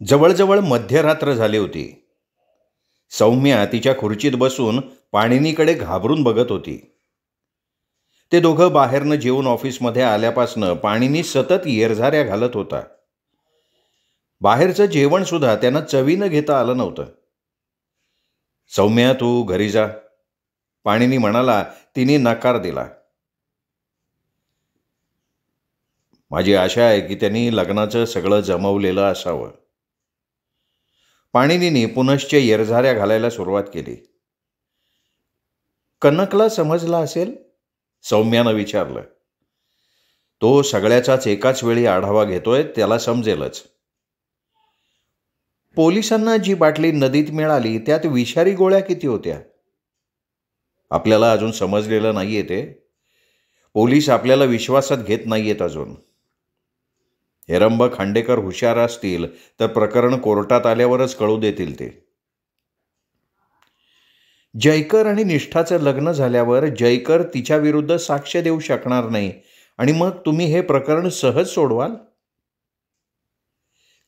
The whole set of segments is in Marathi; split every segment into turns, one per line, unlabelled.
जवळजवळ मध्यरात्र झाली होती. सौम्या तिच्या खुर्चीत बसून पाणिनीकडे घाबरून बघत होती. ते दोघं बाहेरनं जेवून ऑफिसमध्ये आल्यापासनं पाणिनी सतत येरझाऱ्या घालत होता. बाहेरचं जेवण सुद्धा त्यांना चवीनं घेता आलं नव्हतं. सौम्या, तू घरी जा, पाणिनी म्हणाला. तिने नकार दिला. माझी आशा आहे की त्यांनी लग्नाचं सगळं जमवलेलं असावं. पाणिनीने पुनश्च येरझाऱ्या घालायला सुरुवात केली. कनकला समजला असेल, सौम्यानं विचारलं. तो सगळ्याचाच एकाच वेळी आढावा घेतोय, त्याला समजेलच. पोलिसांना जी बाटली नदीत मिळाली त्यात विषारी गोळ्या किती होत्या? आपल्याला अजून समजलेलं नाहीये ते. पोलीस आपल्याला विश्वासात घेत नाहीयेत अजून. हेरंब खांडेकर हुशार असतील तर प्रकरण कोर्टात आल्यावरच कळू देतील ते. जयकर आणि निष्ठाचं लग्न झाल्यावर जयकर तिच्या विरुद्ध साक्ष देऊ शकणार नाही आणि मग तुम्ही हे प्रकरण सहज सोडवाल?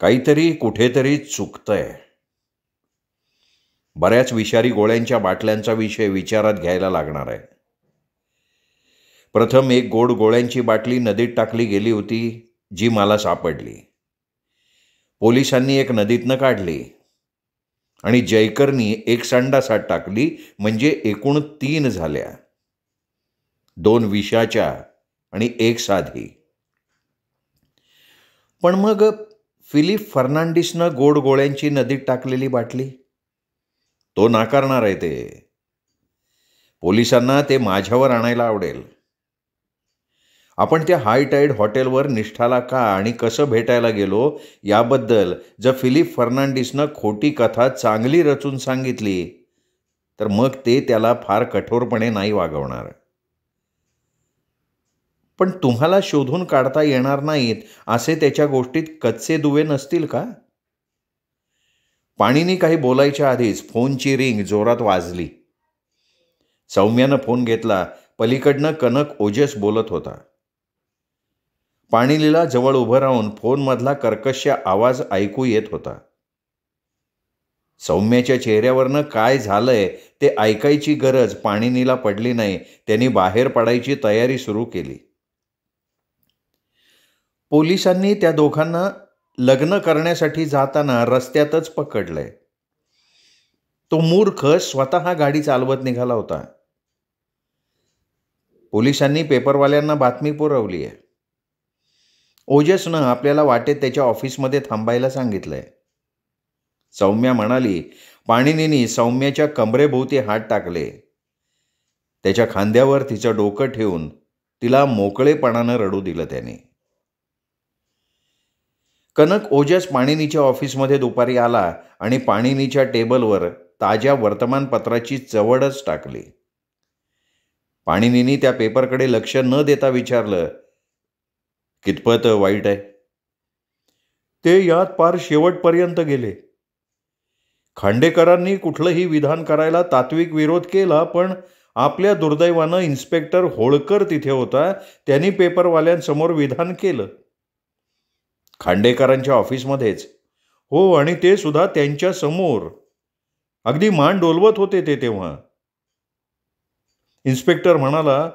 काहीतरी कुठेतरी चुकतंय. बऱ्याच विषारी गोळ्यांच्या बाटल्यांचा विषय विचारात घ्यायला लागणार आहे. प्रथम एक गोड गोळ्यांची बाटली नदीत टाकली गेली होती, जी मला सापडली. पोलिसांनी एक नदीतनं काढली आणि जयकरनी एक संडासात टाकली, म्हणजे एकूण 3 झाल्या. 2 विषाच्या आणि 1 साधी. पण मग फिलिप फर्नांडिसनं गोड गोळ्यांची नदीत टाकलेली बाटली? तो नाकारणार आहे ते. पोलिसांना ते माझ्यावर आणायला आवडेल. आपण त्या हाय टाईड हॉटेलवर निष्ठाला का आणि कसं भेटायला गेलो याबद्दल जर फिलिप फर्नांडिसनं खोटी कथा चांगली रचून सांगितली तर मग ते त्याला फार कठोरपणे नाही वागवणार. पण तुम्हाला शोधून काढता येणार नाहीत असे त्याच्या गोष्टीत कच्चे दुवे नसतील का? पाणिनी काही बोलायच्या आधीच फोनची रिंग जोरात वाजली. सौम्यानं फोन घेतला. पलीकडनं कनक ओजस बोलत होता. पाणिनीला जवळ उभं राहून फोनमधला कर्कश आवाज ऐकू येत होता. सौम्याच्या चेहऱ्यावरनं काय झालंय ते ऐकायची गरज पाणिनीला पडली नाही. त्यांनी बाहेर पडायची तयारी सुरू केली. पोलिसांनी त्या दोघांना लग्न करण्यासाठी जाताना रस्त्यातच पकडलंय. तो मूर्ख स्वतः गाडी चालवत निघाला होता. पोलिसांनी पेपरवाल्यांना बातमी पुरवली आहे. ओजसनं आपल्याला वाटेत त्याच्या ऑफिसमध्ये थांबायला सांगितलंय. सौम्या म्हणाली. पाणिनीने सौम्याच्या कमरेभोवती हात टाकले. त्याच्या खांद्यावर तिचं डोकं ठेवून तिला मोकळेपणानं रडू दिलं त्याने. कनक ओजस पाणिनीच्या ऑफिसमध्ये दुपारी आला आणि पाणिनीच्या टेबलवर ताज्या वर्तमानपत्राची चवडच टाकली. पाणिनीने त्या पेपरकडे लक्ष न देता विचारलं, कितपत वाईट आहे? ते यात पार शेवटपर्यंत गेले. खांडेकरांनी कुठलंही विधान करायला तात्विक विरोध केला, पण आपल्या दुर्दैवानं इन्स्पेक्टर होळकर तिथे होता. त्यांनी पेपरवाल्यांसमोर विधान केलं. खांडेकरांच्या ऑफिसमध्येच. हो, आणि ते सुद्धा त्यांच्या समोर. अगदी मान डोलवत होते ते तेव्हा. इन्स्पेक्टर म्हणाला,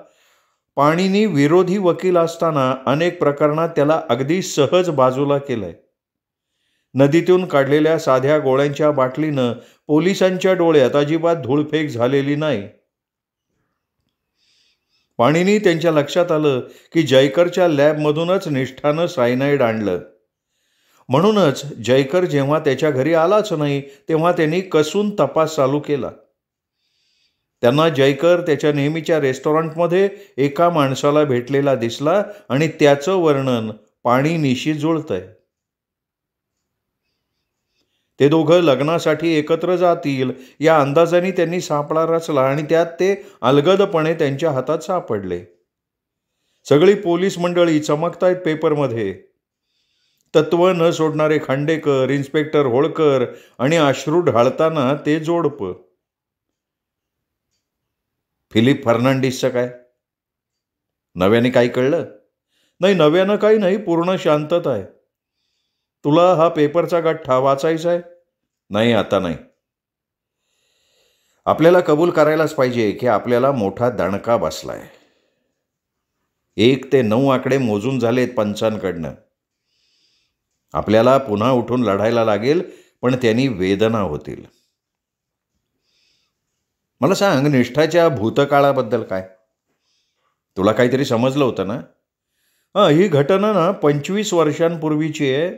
पाणिनी विरोधी वकील असताना अनेक प्रकरणात त्याला अगदी सहज बाजूला केलंय. नदीतून काढलेल्या साध्या गोळ्यांच्या बाटलीनं पोलिसांच्या डोळ्यात अजिबात धूळफेक झालेली नाही. पाणिनी त्यांच्या लक्षात आलं की जयकरच्या लॅबमधूनच निष्ठानं सायनाईड आणलं. म्हणूनच जयकर जेव्हा त्याच्या घरी आलाच नाही तेव्हा त्यांनी कसून तपास चालू केला. त्यांना जयकर त्याच्या नेहमीच्या रेस्टॉरंटमध्ये एका माणसाला भेटलेला दिसला आणि त्याचं वर्णन पाणिनीशी जुळतंय. ते दोघं लग्नासाठी एकत्र जातील या अंदाजाने त्यांनी सापळा रचला आणि त्यात ते अलगदपणे त्यांच्या हातात सापडले. सगळी पोलीस मंडळी चमकतायत पेपरमध्ये. तत्व न सोडणारे खांडेकर, इन्स्पेक्टर होळकर आणि अश्रू ढाळताना ते जोडपं. फिलिप फर्नांडिसचं काय? नव्याने काही कळलं? नाही, नव्यानं काही नाही, पूर्ण शांतता आहे. तुला हा पेपरचा गठ्ठा वाचायचा आहे? नाही, आता नाही. आपल्याला कबूल करायलाच पाहिजे की आपल्याला मोठा दणका बसलाय. 1 ते 9 आकडे मोजून झालेत पंचांकडनं. आपल्याला पुन्हा उठून लढायला लागेल, पण त्यांनी वेदना होतील. मला सांग, निष्ठाच्या भूतकाळाबद्दल काय? तुला काहीतरी समजलं होतं ना? ही घटना ना 25 वर्षांपूर्वीची आहे,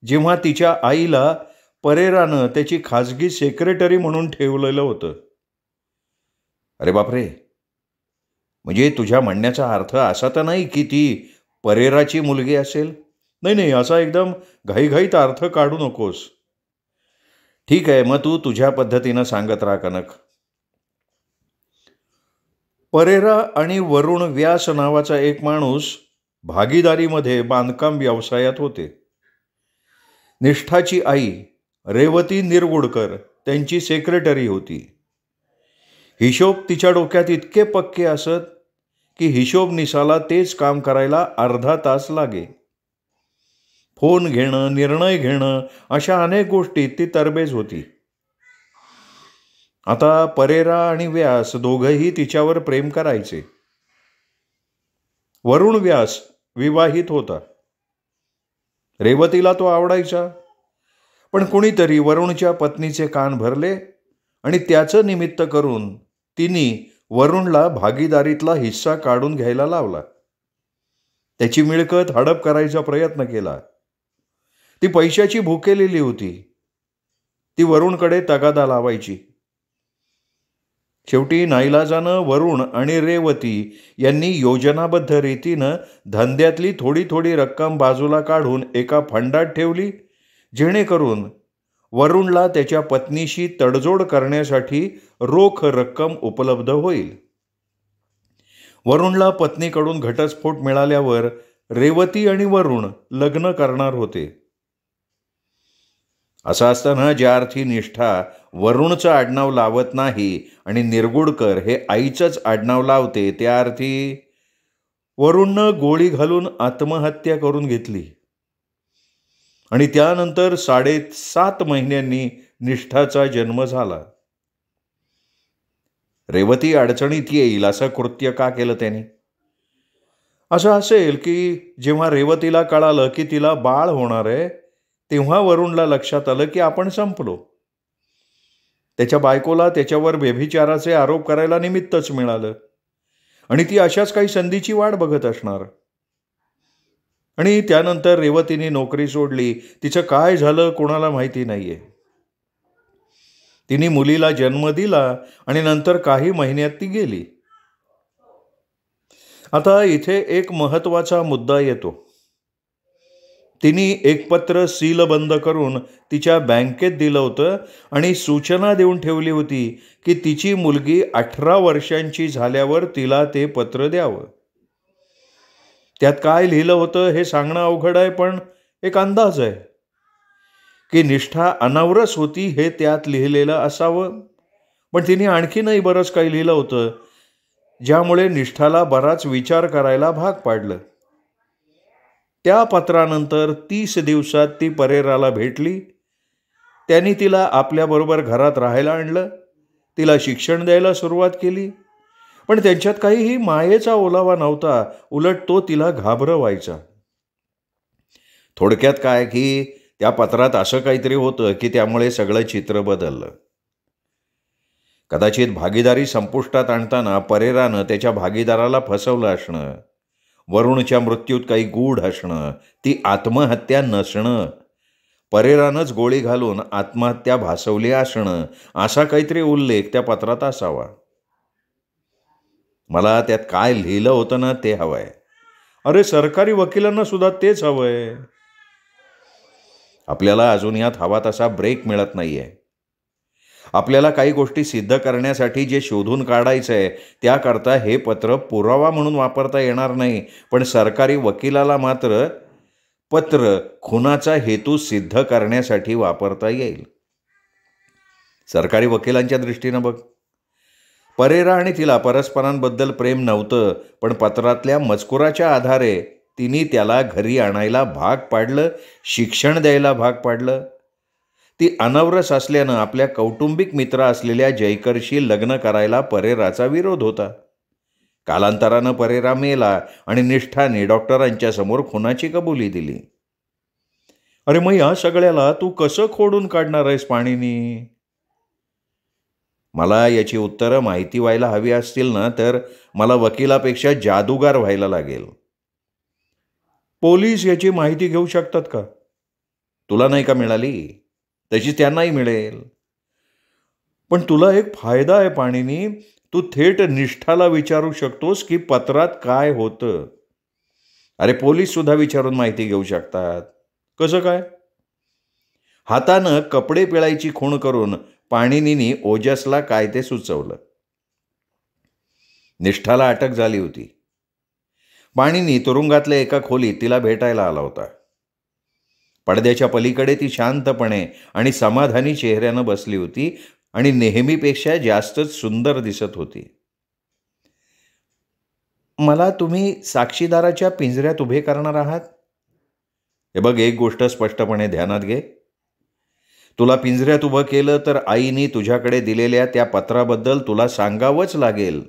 जेव्हा तिच्या आईला परेरानं त्याची खाजगी सेक्रेटरी म्हणून ठेवलेलं होतं. अरे बापरे, म्हणजे तुझ्या म्हणण्याचा अर्थ असा तर नाही की ती परेराची मुलगी असेल? नाही, असा एकदम घाईघाईत अर्थ काढू नकोस. ठीक आहे, मग तू तुझ्या पद्धतीनं सांगत राहा कनक. परेरा आणि वरुण व्यास नावाचा एक माणूस भागीदारीमध्ये बांधकाम व्यवसायात होते. निष्ठाची आई रेवती निरगुडकर त्यांची सेक्रेटरी होती. हिशोब तिच्या डोक्यात इतके पक्के असत की हिशोब निसाला तेच काम करायला अर्धा तास लागे. फोन घेणं, निर्णय घेणं, अशा अनेक गोष्टीत ती तरबेज होती. आता परेरा आणि व्यास दोघंही तिच्यावर प्रेम करायचे. वरुण व्यास विवाहित होता. रेवतीला तो आवडायचा, पण कुणीतरी वरुणच्या पत्नीचे कान भरले आणि त्याचं निमित्त करून तिने वरुणला भागीदारीतला हिस्सा काढून घ्यायला लावला. त्याची मिळकत हडप करायचा प्रयत्न केला. ती पैशाची भुकेलेली होती. ती वरुणकडे तगादा लावायची. शेवटी नाईलाजानं वरुण आणि रेवती यांनी योजनाबद्ध रीतीनं धंद्यातली थोडी थोडी रक्कम बाजूला काढून एका फंडात ठेवली, जेणेकरून वरुणला त्याच्या पत्नीशी तडजोड करण्यासाठी रोख रक्कम उपलब्ध होईल. वरुणला पत्नीकडून घटस्फोट मिळाल्यावर रेवती आणि वरुण लग्न करणार होते. असं असताना ज्या अर्थी निष्ठा वरुणचं आडनाव लावत नाही आणि निरगुडकर हे आईचंच आडनाव लावते, त्या अर्थी वरुणनं गोळी घालून आत्महत्या करून घेतली आणि त्यानंतर 7.5 महिन्यांनी निष्ठाचा जन्म झाला. रेवती अडचणीत येईल असं कृत्य का केलं त्याने? असं असेल की जेव्हा रेवतीला कळालं की तिला बाळ होणार आहे, तेव्हा वरुणला लक्षात आलं की आपण संपलो. त्याच्या बायकोला त्याच्यावर व्यभिचाराचे आरोप करायला निमित्तच मिळालं आणि ती अशाच काही संधीची वाट बघत असणार. आणि त्यानंतर रेवतीने नोकरी सोडली. तिचं काय झालं कोणाला माहिती नाहीये. तिने मुलीला जन्म दिला आणि नंतर काही महिन्यात ती गेली. आता इथे एक महत्वाचा मुद्दा येतो. तिने एक पत्र सीलबंद करून तिच्या बँकेत दिलं होतं आणि सूचना देऊन ठेवली होती की तिची मुलगी 18 वर्षांची झाल्यावर तिला ते पत्र द्यावं. त्यात काय लिहिलं होतं हे सांगणं अवघड आहे, पण एक अंदाज आहे की निष्ठा अनावरस होती हे त्यात लिहिलेलं असावं. पण तिने आणखीनही बरंच काही लिहिलं होतं, ज्यामुळे निष्ठाला बराच विचार करायला भाग पाडलं. त्या पत्रानंतर 30 दिवसात ती परेराला भेटली. त्यांनी तिला आपल्याबरोबर घरात राहायला आणलं. तिला शिक्षण द्यायला सुरुवात केली. पण त्यांच्यात काहीही मायेचा ओलावा नव्हता, उलट तो तिला घाबरवायचा. थोडक्यात काय की त्या पत्रात असं काहीतरी होतं की त्यामुळे सगळं चित्र बदललं. कदाचित भागीदारी संपुष्टात आणताना परेरानं त्याच्या भागीदाराला फसवलं असणं, वरुणच्या मृत्यूत काही गूढ असणं, ती आत्महत्या नसणं, परेरानंच गोळी घालून आत्महत्या भासवली असणं, असा काहीतरी उल्लेख त्या पत्रात असावा. मला त्यात काय लिहिलं होतं ना ते हवंय. अरे, सरकारी वकिलांना सुद्धा तेच हवंय. आपल्याला अजून यात हवा तसा ब्रेक मिळत नाहीये. आपल्याला काही गोष्टी सिद्ध करण्यासाठी जे शोधून काढायचंय त्याकरता हे पत्र पुरावा म्हणून वापरता येणार नाही, पण सरकारी वकिलाला मात्र पत्र खुनाचा हेतू सिद्ध करण्यासाठी वापरता येईल. सरकारी वकिलांच्या दृष्टीनं बघ, परेरा आणि तिला परस्परांबद्दल प्रेम नव्हतं, पण पत्रातल्या मजकुराच्या आधारे तिने त्याला घरी आणायला भाग पाडलं, शिक्षण द्यायला भाग पाडलं. ती अनवरस असल्यानं आपल्या कौटुंबिक मित्र असलेल्या जयकरशी लग्न करायला परेराचा विरोध होता. कालांतरानं परेरा मेला आणि निष्ठाने डॉक्टरांच्या समोर खुनाची कबुली दिली. अरे मग या सगळ्याला तू कसं खोडून काढणार आहेस पाणीनी? मला याची उत्तरं माहिती व्हायला हवी असतील ना, तर मला वकिलापेक्षा जादूगार व्हायला लागेल. पोलीस याची माहिती घेऊ शकतात का? तुला नाही का मिळाली, तशी त्यांनाही मिळेल. पण तुला एक फायदा आहे पाणीनी, तू थेट निष्ठाला विचारू शकतोस की पत्रात काय होतं. अरे पोलीस सुद्धा विचारून माहिती घेऊ शकतात. कसं काय? हातानं कपडे पिळायची खूण करून पाणिनीनी ओजसला काय ते सुचवलं. निष्ठाला अटक झाली होती. पाणिनी तुरुंगातल्या एका खोलीत तिला भेटायला आला होता. पडद्याच्या पलीकडे ती शांतपणे आणि समाधानी चेहऱ्यानं बसली होती आणि नेहमीपेक्षा जास्तच सुंदर दिसत होती. मला तुम्ही साक्षीदाराच्या पिंजऱ्यात उभे करणार आहात? हे बघ, एक गोष्ट स्पष्टपणे ध्यानात घे. तुला पिंजऱ्यात उभं केलं तर आईने तुझ्याकडे दिलेल्या त्या पत्राबद्दल तुला सांगावंच लागेल.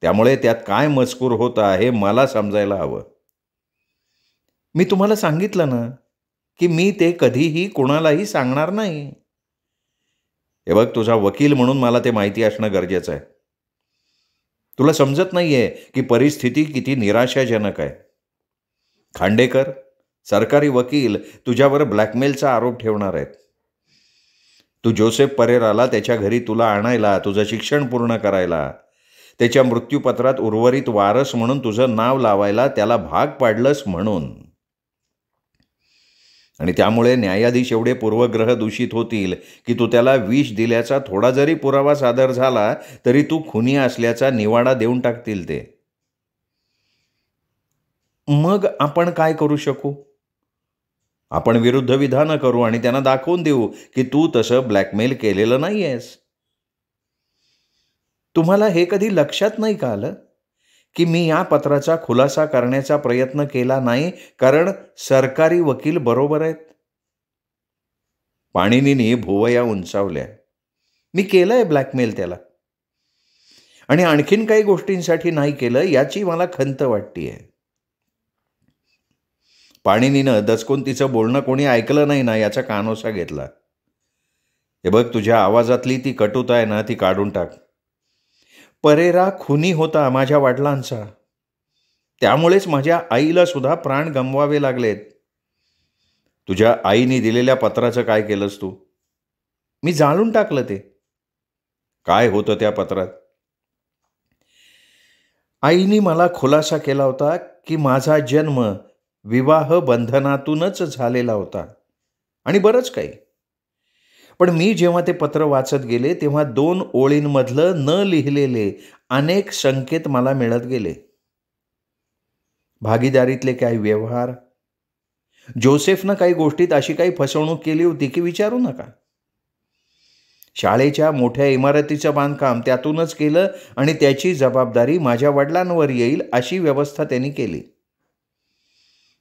त्यामुळे त्यात काय मजकूर होता हे मला समजायला हवं. मी तुम्हाला सांगितलं ना की मी ते कधीही कुणालाही सांगणार नाही. हे बघ, तुझा वकील म्हणून मला ते माहिती असणं गरजेचं आहे. तुला समजत नाहीये की परिस्थिती किती निराशाजनक आहे. खांडेकर, सरकारी वकील तुझ्यावर ब्लॅकमेलचा आरोप ठेवणार आहेत. तू जोसेफ परेराला त्याच्या घरी तुला आणायला, तुझं शिक्षण पूर्ण करायला, त्याच्या मृत्यूपत्रात उर्वरित वारस म्हणून तुझं नाव लावायला त्याला भाग पाडलंस म्हणून. आणि त्यामुळे न्यायाधीश एवढे पूर्वग्रह दूषित होतील की तू त्याला विष दिल्याचा थोडा जरी पुरावा सादर झाला तरी तू खुनी असल्याचा निवाडा देऊन टाकतील ते. मग आपण काय करू शकू? आपण विरुद्ध विधानं करू आणि त्यांना दाखवून देऊ की तू तसं ब्लॅकमेल केलेलं नाही आहेस. तुम्हाला हे कधी लक्षात नाही का आलं की मी या पत्राचा खुलासा करण्याचा प्रयत्न केला नाही कारण सरकारी वकील बरोबर आहेत? पाणिनीनी भुवया उंचावल्या. मी केलंय ब्लॅकमेल त्याला, आणि आणखीन काही गोष्टींसाठी नाही केलं याची मला खंत वाटतेय. पाणिनीनं दचकून तिचं बोलणं कोणी ऐकलं नाही ना याचा कानोसा घेतला. हे बघ, तुझ्या आवाजातली ती कटुता आहे ना, ती काढून टाक. परेरा खुनी होता माझ्या वडिलांचा. त्यामुळेच माझ्या आईला सुद्धा प्राण गमवावे लागलेत. तुझ्या आईने दिलेल्या पत्राचं काय केलंस तू? मी जाळून टाकलं ते. काय होतं त्या पत्रात? आईने मला खुलासा केला होता की माझा जन्म विवाह बंधनातूनच झालेला होता आणि बरंच काही. पण मी जेव्हा ते पत्र वाचत गेले तेव्हा 2 ओळींमधलं न लिहिलेले अनेक संकेत मला मिळत गेले. भागीदारीतले काही व्यवहार, जोसेफनं काही गोष्टीत अशी काही फसवणूक केली होती की विचारू नका. शाळेच्या मोठ्या इमारतीचं बांधकाम त्यातूनच केलं आणि त्याची जबाबदारी माझ्या वडिलांवर येईल अशी व्यवस्था त्यांनी केली.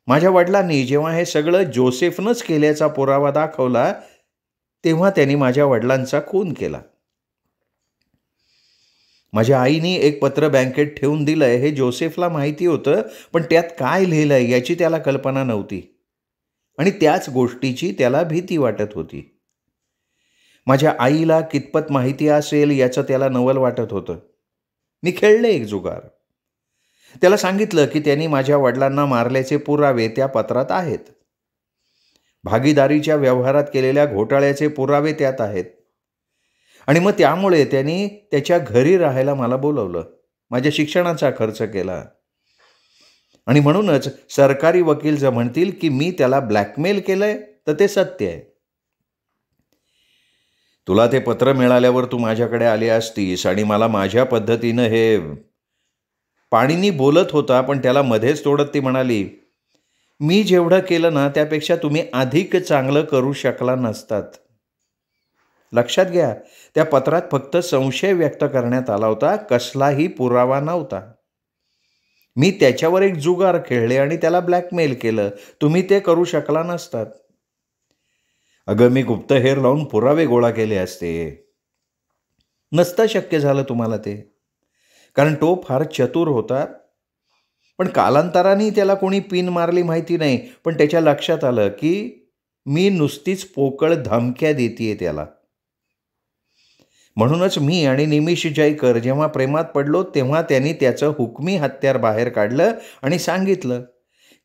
माझ्या वडिलांनी जेव्हा हे सगळं जोसेफनंच केल्याचा पुरावा दाखवला तेव्हा त्यांनी माझ्या वडिलांचा खून केला. माझ्या आईने एक पत्र बँकेत ठेवून दिलंय हे जोसेफला माहिती होतं, पण त्यात काय लिहिलंय याची त्याला कल्पना नव्हती आणि त्याच गोष्टीची त्याला भीती वाटत होती. माझ्या आईला कितपत माहिती असेल याचं त्याला नवल वाटत होतं. मी खेळले एक जुगार. त्याला सांगितलं की त्यांनी माझ्या वडिलांना मारल्याचे पुरावे त्या पत्रात आहेत. भागीदारीच्या व्यवहारात केलेल्या घोटाळ्याचे पुरावे त्यात आहेत. आणि मग त्यामुळे त्यांनी त्याच्या घरी राहायला मला बोलवलं, माझ्या शिक्षणाचा खर्च केला. आणि म्हणूनच सरकारी वकील जर म्हणतील की मी त्याला ब्लॅकमेल केलंय तर ते सत्य आहे. तुला ते पत्र मिळाल्यावर तू माझ्याकडे आली असतीस आणि मला माझ्या पद्धतीनं हे. पाणिनी बोलत होता पण त्याला मध्येच तोडत ती म्हणाली, मी जेवढं केलं ना त्यापेक्षा तुम्ही अधिक चांगलं करू शकला नसतात. लक्षात घ्या, त्या पत्रात फक्त संशय व्यक्त करण्यात आला होता, कसलाही पुरावा नव्हता. मी त्याच्यावर एक जुगार खेळले आणि त्याला ब्लॅकमेल केलं. तुम्ही ते करू शकला नसतात. अगं, मी गुप्तहेर लावून पुरावे गोळा केले असते. नसतं शक्य झालं तुम्हाला ते, कारण तो फार चतुर होता. पण कालांतराने त्याला कोणी पिन मारली माहिती नाही, पण त्याच्या लक्षात आलं की मी नुसतीच पोकळ धमक्या देतीये त्याला. म्हणूनच मी आणि निमिष जयकर जेव्हा प्रेमात पडलो तेव्हा त्यांनी त्याचं हुकमी हत्यार बाहेर काढलं आणि सांगितलं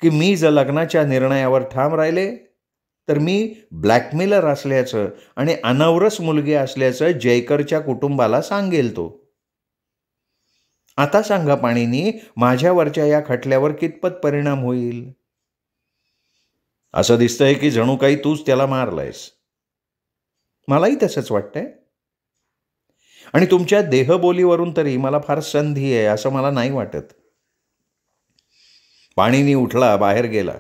की मी जर लग्नाच्या निर्णयावर ठाम राहिले तर मी ब्लॅकमेलर असल्याचं आणि अनवरस मुलगी असल्याचं जयकरच्या कुटुंबाला सांगेल तो. आता सांगा पाणीनी, माझ्यावरच्या या खटल्यावर कितपत परिणाम होईल? असं दिसतंय की जणू काही तूच त्याला मारलायस. मलाही तसंच वाटतंय. आणि तुमच्या देहबोलीवरून तरी मला फार संधी आहे असं मला नाही वाटत. पाणीनी उठला, बाहेर गेला.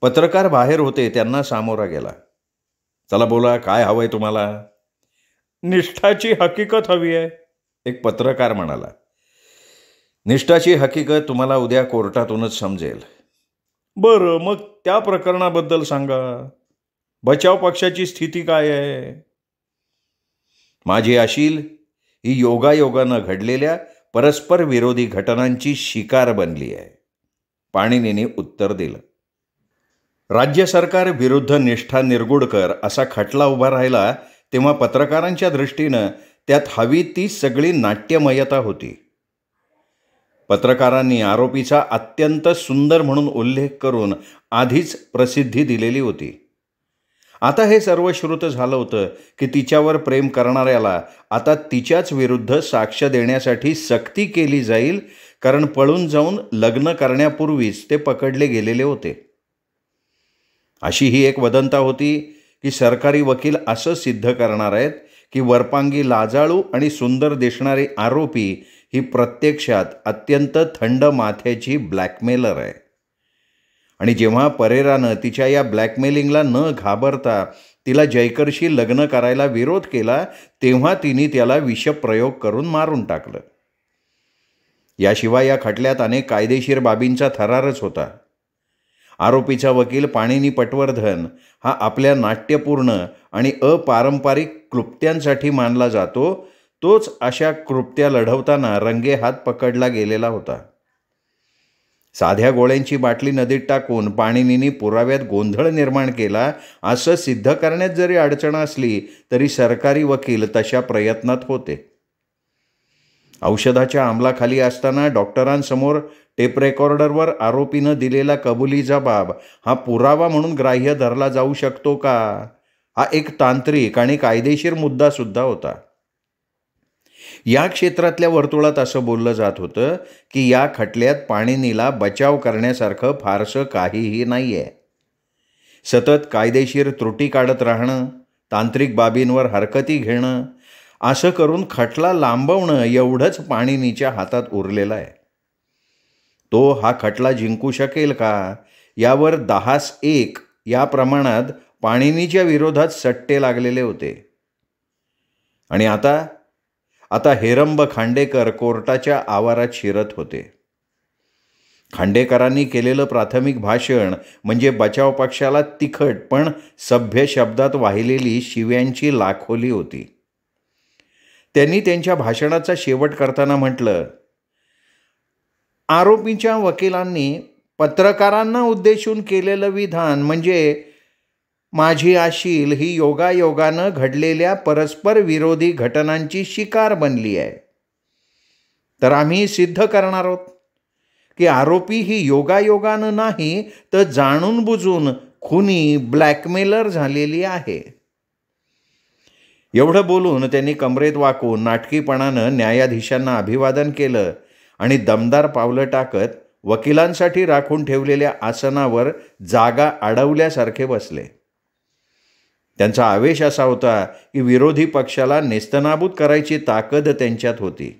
पत्रकार बाहेर होते, त्यांना सामोरा गेला. चला बोला, काय हवंय तुम्हाला? निष्ठाची हकीकत हवी आहे, एक पत्रकार म्हणाला. निष्ठाची हकीकत तुम्हाला उद्या कोर्टातूनच समजेल. बरं, मग त्या प्रकरणाबद्दल सांगा. बचाव पक्षाची स्थिती काय आहे? माझी अशील ही योगायोगानं घडलेल्या परस्पर विरोधी घटनांची शिकार बनली आहे, पाणिनींनी उत्तर दिलं. राज्य सरकार विरुद्ध निष्ठा निरगुडकर असा खटला उभा राहिला तेव्हा पत्रकारांच्या दृष्टीनं त्यात हवी ती सगळी नाट्यमयता होती. पत्रकारांनी आरोपीचा अत्यंत सुंदर म्हणून उल्लेख करून आधीच प्रसिद्धी दिलेली होती. आता हे सर्व श्रुत झालं होतं की तिच्यावर प्रेम करणाऱ्याला आता तिच्याच विरुद्ध साक्ष देण्यासाठी सक्ती केली जाईल, कारण पळून जाऊन लग्न करण्यापूर्वीच ते पकडले गेलेले होते. अशी ही एक वदंता होती की सरकारी वकील असं सिद्ध करणार आहेत की वरपांगी लाजाळू आणि सुंदर दिसणारी आरोपी ही प्रत्यक्षात अत्यंत थंड माथ्याची ब्लॅकमेलर आहे. आणि जेव्हा परेरानं तिच्या या ब्लॅकमेलिंगला न घाबरता तिला जयकरशी लग्न करायला विरोध केला तेव्हा तिने त्याला विषप्रयोग करून मारून टाकलं. याशिवाय या खटल्यात अनेक कायदेशीर बाबींचा थरारच होता. आरोपीचा वकील पाणिनी पटवर्धन हा आपल्या नाट्यपूर्ण आणि अपारंपरिक क्लृप्त्यांसाठी मानला जातो. तोच अशा क्लृप्त्या लढवताना रंगेहात पकडला गेलेला होता. साध्या गोळ्यांची बाटली नदीत टाकून पाणिनींनी पुराव्यात गोंधळ निर्माण केला असं सिद्ध करण्यात जरी अडचण असली तरी सरकारी वकील तशा प्रयत्नात होते. औषधाच्या अंमलाखाली असताना डॉक्टरांसमोर टेप रेकॉर्डरवर आरोपीनं दिलेला कबुली जबाब हा पुरावा म्हणून ग्राह्य धरला जाऊ शकतो का? हा एक तांत्रिक आणि कायदेशीर मुद्दासुद्धा होता. या क्षेत्रातल्या वर्तुळात असं बोललं जात होतं की या खटल्यात पाणिनीला बचाव करण्यासारखं फारसं काहीही नाही आहे. सतत कायदेशीर त्रुटी काढत राहणं, तांत्रिक बाबींवर हरकती घेणं, असं करून खटला लांबवणं एवढंच पाणिनीच्या हातात उरलेलं आहे. तो हा खटला जिंकू शकेल का, यावर 10-1 या प्रमाणात पाणिनीच्या विरोधात सट्टे लागलेले होते. आणि आता हेरंब खांडेकर कोर्टाच्या आवारात शिरत होते. खांडेकरांनी केलेलं प्राथमिक भाषण म्हणजे बचाव पक्षाला तिखट पण सभ्य शब्दात वाहिलेली शिव्यांची लाखोली होती. त्यांनी त्यांच्या भाषणाचा शेवट करताना म्हटलं, आरोपीच्या वकिलांनी पत्रकारांना उद्देशून केलेलं विधान म्हणजे माझी अशील ही योगायोगानं घडलेल्या परस्पर विरोधी घटनांची शिकार बनली आहे. तर आम्ही सिद्ध करणार आहोत की आरोपी ही योगायोगानं नाही तर जाणून बुजून खुनी ब्लॅकमेलर झालेली आहे. एवढं बोलून त्यांनी कमरेत वाकून नाटकीपणानं न्यायाधीशांना अभिवादन केलं आणि दमदार पावलं टाकत वकिलांसाठी राखून ठेवलेल्या आसनावर जागा अडवल्यासारखे बसले. त्यांचा आवेश असा होता की विरोधी पक्षाला नेस्तनाबूत करायची ताकद त्यांच्यात होती.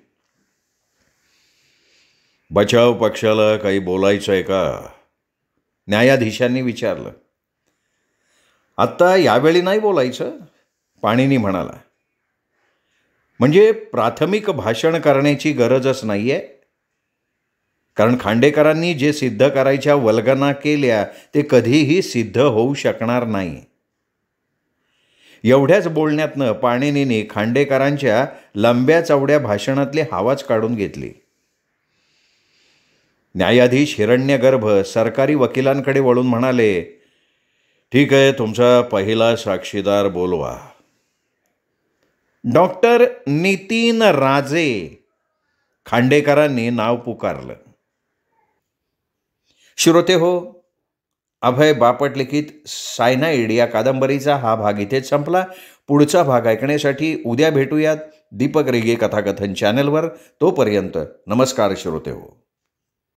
बचाव पक्षाला काही बोलायचं आहे का, न्यायाधीशांनी विचारलं. आत्ता यावेळी नाही बोलायचं, पाणिनी म्हणाला. म्हणजे प्राथमिक भाषण करण्याची गरजच नाही आहे, कारण खांडेकरांनी जे सिद्ध करायच्या वल्गना केल्या ते कधीही सिद्ध होऊ शकणार नाही. एवढ्याच बोलण्यातनं पाणिनींनी खांडेकरांच्या लंब्या चवड्या भाषणातली हवाच काढून घेतली. न्यायाधीश हिरण्यगर्भ सरकारी वकिलांकडे वळून म्हणाले, ठीक आहे, तुमचा पहिला साक्षीदार बोलवा. डॉक्टर नितीन राजे खांडेकरांनी नाव पुकारलं. श्रोते हो, अभय बापट लिखित सायनाईड या कादंबरीचा हा भाग इथेच संपला. पुढचा भाग ऐकण्यासाठी उद्या भेटूयात दीपक रेगे कथाकथन चॅनलवर. तोपर्यंत नमस्कार श्रोते हो.